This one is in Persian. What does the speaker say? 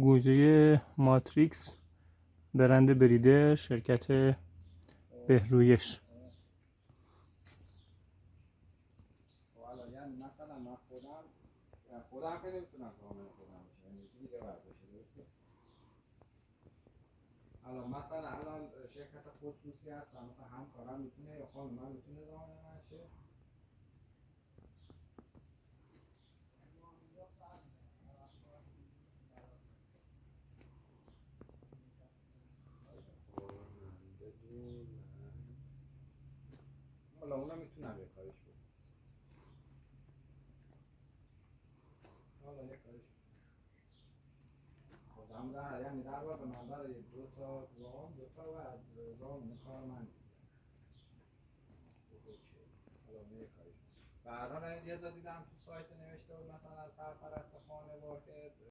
گوجه ماتریکس برند بریده شرکت بهرویش. حالا یعنی مثلا من خودم که نمیتونم کامل خودم بشه، یعنی یکی دیگه باید بشه، درسته؟ الان شرکت خصوصی هست و مثلا همکارم میتونه یا خانم من میتونه زمان من شه؟ حالا اونم میتونم یه کاریش بکنم. حالا یه کاریش خودم یعنی در واقع من برای دو تا زمان کار من حالا یه کاریش بعدا یه جا دیدم تو سایت نوشته بود مثلا سرپرست خانواده